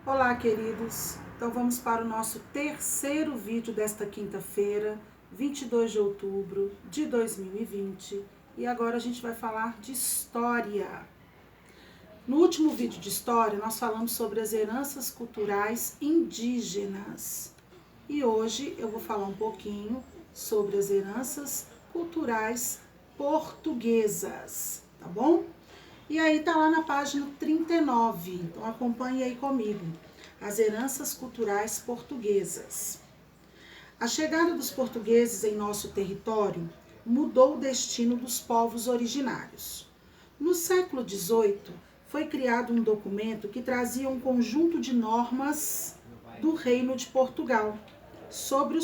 Olá, queridos! Então vamos para o nosso terceiro vídeo desta quinta-feira, 22 de outubro de 2020. E agora a gente vai falar de história. No último vídeo de história, nós falamos sobre as heranças culturais indígenas. E hoje eu vou falar um pouquinho sobre as heranças culturais portuguesas, tá bom? E aí tá lá na página 39, então acompanhe aí comigo. As heranças culturais portuguesas. A chegada dos portugueses em nosso território mudou o destino dos povos originários. No século XVIII, foi criado um documento que trazia um conjunto de normas do Reino de Portugal sobre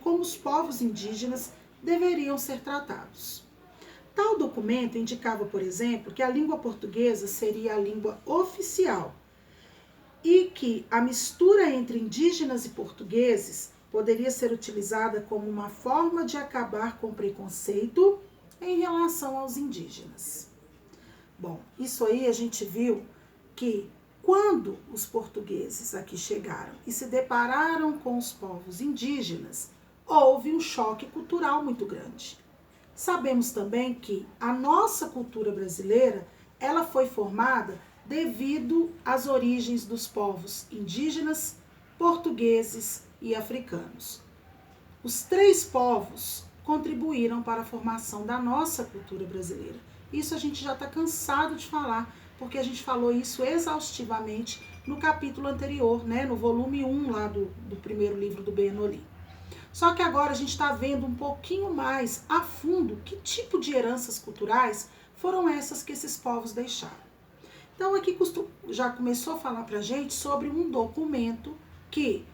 como os povos indígenas deveriam ser tratados. Tal documento indicava, por exemplo, que a língua portuguesa seria a língua oficial e que a mistura entre indígenas e portugueses poderia ser utilizada como uma forma de acabar com o preconceito em relação aos indígenas. Bom, isso aí a gente viu que quando os portugueses aqui chegaram e se depararam com os povos indígenas, houve um choque cultural muito grande. Sabemos também que a nossa cultura brasileira, ela foi formada devido às origens dos povos indígenas, portugueses e africanos. Os três povos contribuíram para a formação da nossa cultura brasileira. Isso a gente já está cansado de falar, porque a gente falou isso exaustivamente no capítulo anterior, né, no volume 1 lá do primeiro livro do Benoni. Só que agora a gente está vendo um pouquinho mais a fundo que tipo de heranças culturais foram essas que esses povos deixaram. Então aqui já começou a falar para a gente sobre um documento que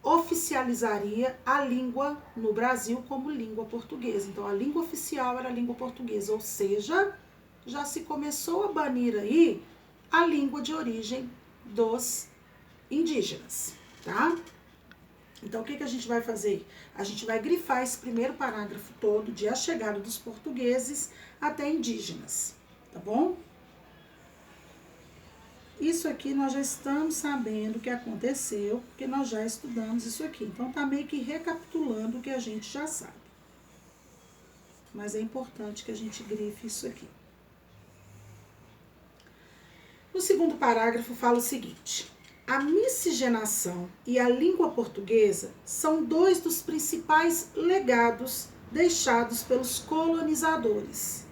oficializaria a língua no Brasil como língua portuguesa. Então a língua oficial era a língua portuguesa, ou seja, já se começou a banir aí a língua de origem dos indígenas, tá? Então, o que a gente vai fazer? A gente vai grifar esse primeiro parágrafo todo de a chegada dos portugueses até indígenas, tá bom? Isso aqui nós já estamos sabendo o que aconteceu, porque nós já estudamos isso aqui. Então, tá meio que recapitulando o que a gente já sabe. Mas é importante que a gente grife isso aqui. No segundo parágrafo fala o seguinte: a miscigenação e a língua portuguesa são dois dos principais legados deixados pelos colonizadores.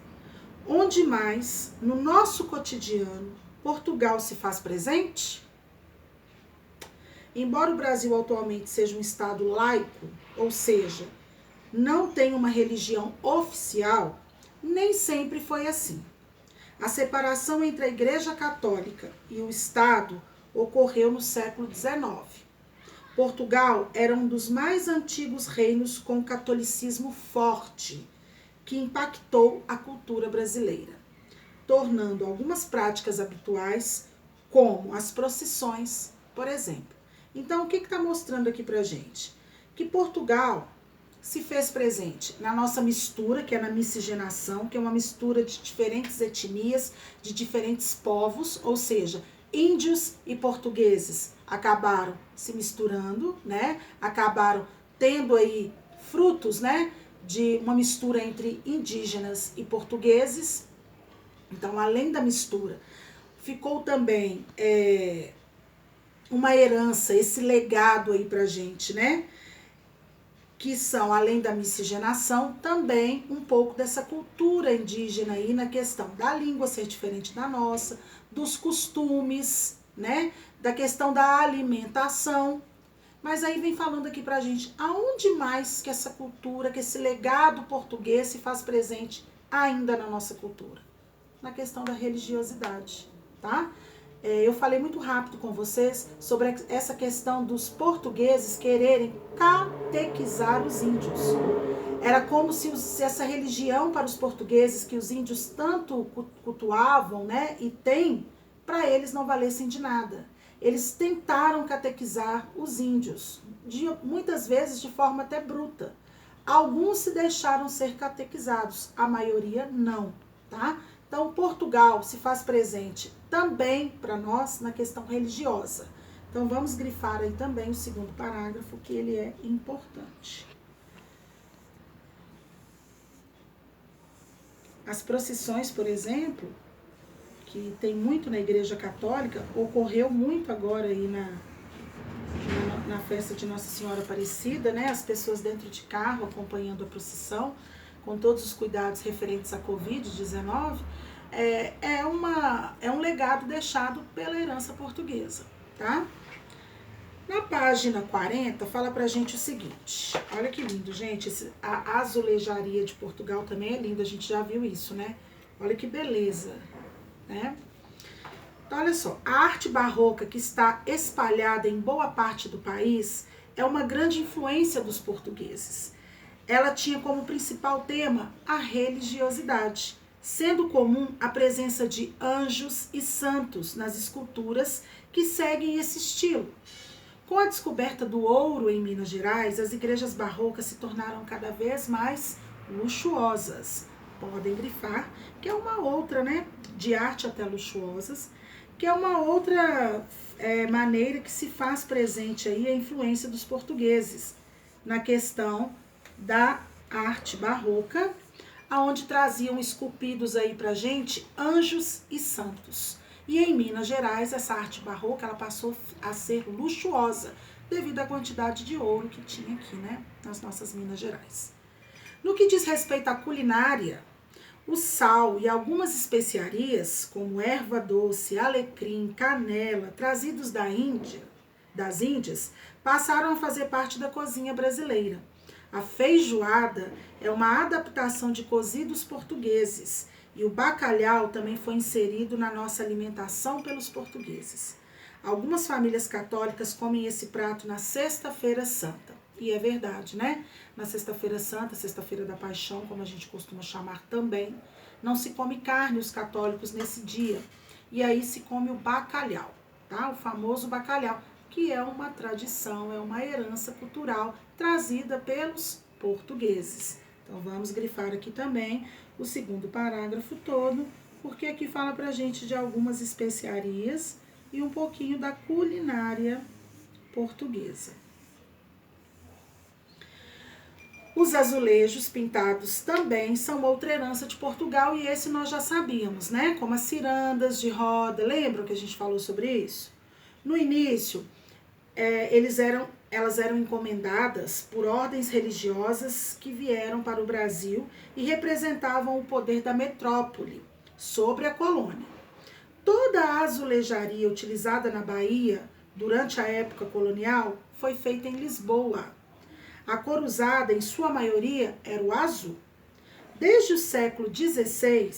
Onde mais, no nosso cotidiano, Portugal se faz presente? Embora o Brasil atualmente seja um estado laico, ou seja, não tem uma religião oficial, nem sempre foi assim. A separação entre a Igreja Católica e o Estado ocorreu no século XIX. Portugal era um dos mais antigos reinos com catolicismo forte, que impactou a cultura brasileira, tornando algumas práticas habituais, como as procissões, por exemplo. Então, o que está mostrando aqui para a gente? Que Portugal se fez presente na nossa mistura, que é na miscigenação, que é uma mistura de diferentes etnias, de diferentes povos, ou seja, índios e portugueses acabaram se misturando, né? Acabaram tendo aí frutos, né, de uma mistura entre indígenas e portugueses. Então, além da mistura, ficou também uma herança, esse legado aí pra gente, né? Que são, além da miscigenação, também um pouco dessa cultura indígena aí na questão da língua ser diferente da nossa, dos costumes, né? Da questão da alimentação. Mas aí vem falando aqui pra gente, aonde mais que essa cultura, que esse legado português se faz presente ainda na nossa cultura? Na questão da religiosidade, tá? Eu falei muito rápido com vocês sobre essa questão dos portugueses quererem catequizar os índios. Era como se essa religião para os portugueses, que os índios tanto cultuavam, né, e têm, para eles não valessem de nada. Eles tentaram catequizar os índios, muitas vezes de forma até bruta. Alguns se deixaram ser catequizados, a maioria não, tá? Então, Portugal se faz presente também para nós na questão religiosa. Então, vamos grifar aí também o segundo parágrafo, que ele é importante. As procissões, por exemplo, que tem muito na Igreja Católica, ocorreu muito agora aí na festa de Nossa Senhora Aparecida, né? As pessoas dentro de carro acompanhando a procissão, com todos os cuidados referentes à Covid-19, é um legado deixado pela herança portuguesa, tá? Na página 40, fala pra gente o seguinte, olha que lindo, gente, a azulejaria de Portugal também é linda, a gente já viu isso, né? Olha que beleza, né? Então, olha só, a arte barroca que está espalhada em boa parte do país é uma grande influência dos portugueses. Ela tinha como principal tema a religiosidade, sendo comum a presença de anjos e santos nas esculturas que seguem esse estilo. Com a descoberta do ouro em Minas Gerais, as igrejas barrocas se tornaram cada vez mais luxuosas. Podem grifar, que é uma outra, né, de arte até luxuosas, que é uma outra maneira que se faz presente aí a influência dos portugueses na questão da arte barroca, aonde traziam esculpidos aí pra gente anjos e santos. E em Minas Gerais, essa arte barroca, ela passou a ser luxuosa, devido à quantidade de ouro que tinha aqui, né, nas nossas Minas Gerais. No que diz respeito à culinária, o sal e algumas especiarias, como erva doce, alecrim, canela, trazidos das Índias, passaram a fazer parte da cozinha brasileira. A feijoada é uma adaptação de cozidos portugueses e o bacalhau também foi inserido na nossa alimentação pelos portugueses. Algumas famílias católicas comem esse prato na Sexta-feira Santa. E é verdade, né? Na Sexta-feira Santa, Sexta-feira da Paixão, como a gente costuma chamar também, não se come carne os católicos nesse dia. E aí se come o bacalhau, tá? O famoso bacalhau, que é uma tradição, é uma herança cultural trazida pelos portugueses. Então vamos grifar aqui também o segundo parágrafo todo, porque aqui fala pra gente de algumas especiarias e um pouquinho da culinária portuguesa. Os azulejos pintados também são outra herança de Portugal e esse nós já sabíamos, né? Como as cirandas de roda, lembram que a gente falou sobre isso? No início, elas eram encomendadas por ordens religiosas que vieram para o Brasil e representavam o poder da metrópole sobre a colônia. Toda a azulejaria utilizada na Bahia durante a época colonial foi feita em Lisboa. A cor usada, em sua maioria, era o azul. Desde o século XVI,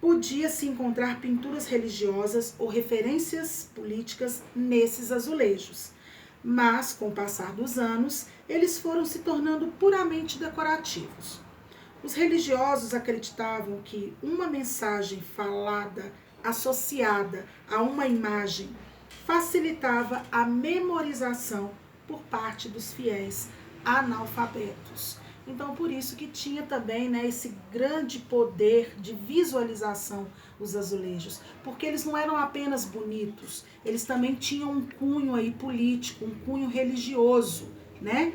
podia-se encontrar pinturas religiosas ou referências políticas nesses azulejos. Mas, com o passar dos anos, eles foram se tornando puramente decorativos. Os religiosos acreditavam que uma mensagem falada, associada a uma imagem, facilitava a memorização por parte dos fiéis analfabetos. Então, por isso que tinha também, né, esse grande poder de visualização os azulejos, porque eles não eram apenas bonitos, eles também tinham um cunho aí político, um cunho religioso, né,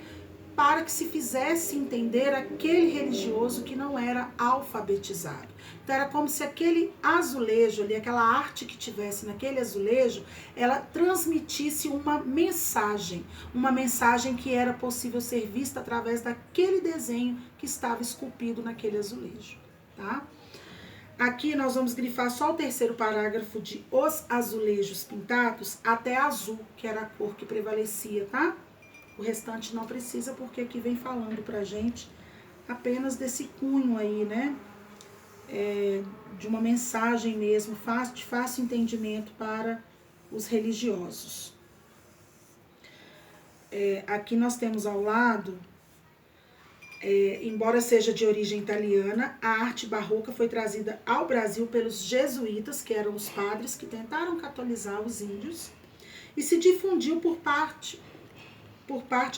para que se fizesse entender aquele religioso que não era alfabetizado. Então era como se aquele azulejo ali, aquela arte que tivesse naquele azulejo, ela transmitisse uma mensagem que era possível ser vista através daquele desenho que estava esculpido naquele azulejo, tá? Aqui nós vamos grifar só o terceiro parágrafo de os azulejos pintados até azul, que era a cor que prevalecia, tá? O restante não precisa, porque aqui vem falando pra gente apenas desse cunho aí, né? De uma mensagem mesmo, de fácil entendimento para os religiosos. Aqui nós temos ao lado, embora seja de origem italiana, a arte barroca foi trazida ao Brasil pelos jesuítas, que eram os padres que tentaram catolizar os índios, e se difundiu por parte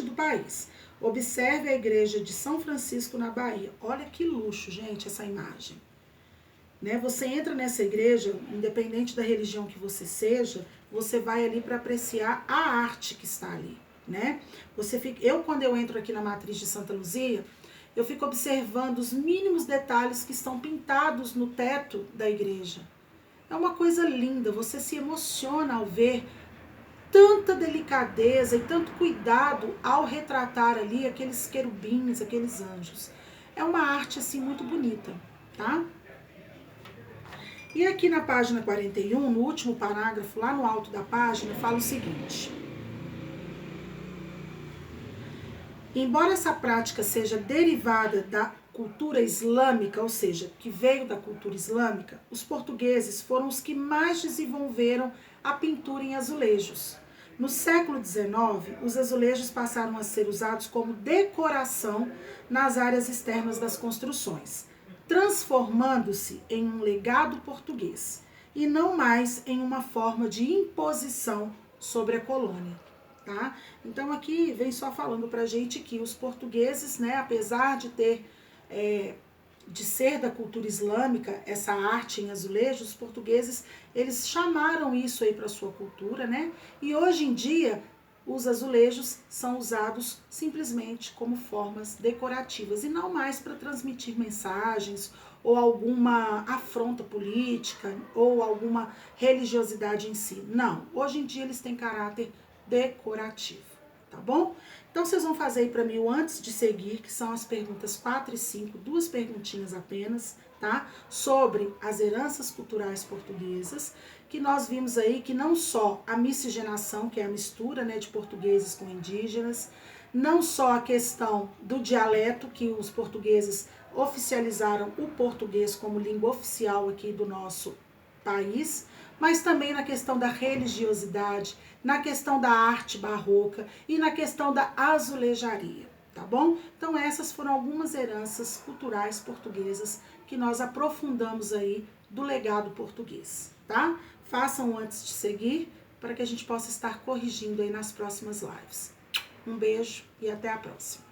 do país. Observe a igreja de São Francisco na Bahia. Olha que luxo, gente, essa imagem. né? Você entra nessa igreja, independente da religião que você seja, você vai ali para apreciar a arte que está ali, né? Quando eu entro aqui na Matriz de Santa Luzia, eu fico observando os mínimos detalhes que estão pintados no teto da igreja. É uma coisa linda, você se emociona ao ver tanta delicadeza e tanto cuidado ao retratar ali aqueles querubins, aqueles anjos. É uma arte assim muito bonita, tá? E aqui na página 41, no último parágrafo, lá no alto da página, fala o seguinte: embora essa prática seja derivada da cultura islâmica, ou seja, que veio da cultura islâmica, os portugueses foram os que mais desenvolveram a pintura em azulejos. No século XIX, os azulejos passaram a ser usados como decoração nas áreas externas das construções, transformando-se em um legado português e não mais em uma forma de imposição sobre a colônia. Tá? Então aqui vem só falando pra gente que os portugueses, né, apesar de de ser da cultura islâmica, essa arte em azulejo, os portugueses, eles chamaram isso aí para sua cultura, né? E hoje em dia os azulejos são usados simplesmente como formas decorativas e não mais para transmitir mensagens ou alguma afronta política ou alguma religiosidade em si. Não, hoje em dia eles têm caráter decorativo, tá bom? Então vocês vão fazer aí para mim o antes de seguir, que são as perguntas 4 e 5, duas perguntinhas apenas, tá? Sobre as heranças culturais portuguesas, que nós vimos aí que não só a miscigenação, que é a mistura, né, de portugueses com indígenas, não só a questão do dialeto, que os portugueses oficializaram o português como língua oficial aqui do nosso país, mas também na questão da religiosidade, na questão da arte barroca e na questão da azulejaria, tá bom? Então essas foram algumas heranças culturais portuguesas que nós aprofundamos aí do legado português, tá? Façam antes de seguir para que a gente possa estar corrigindo aí nas próximas lives. Um beijo e até a próxima.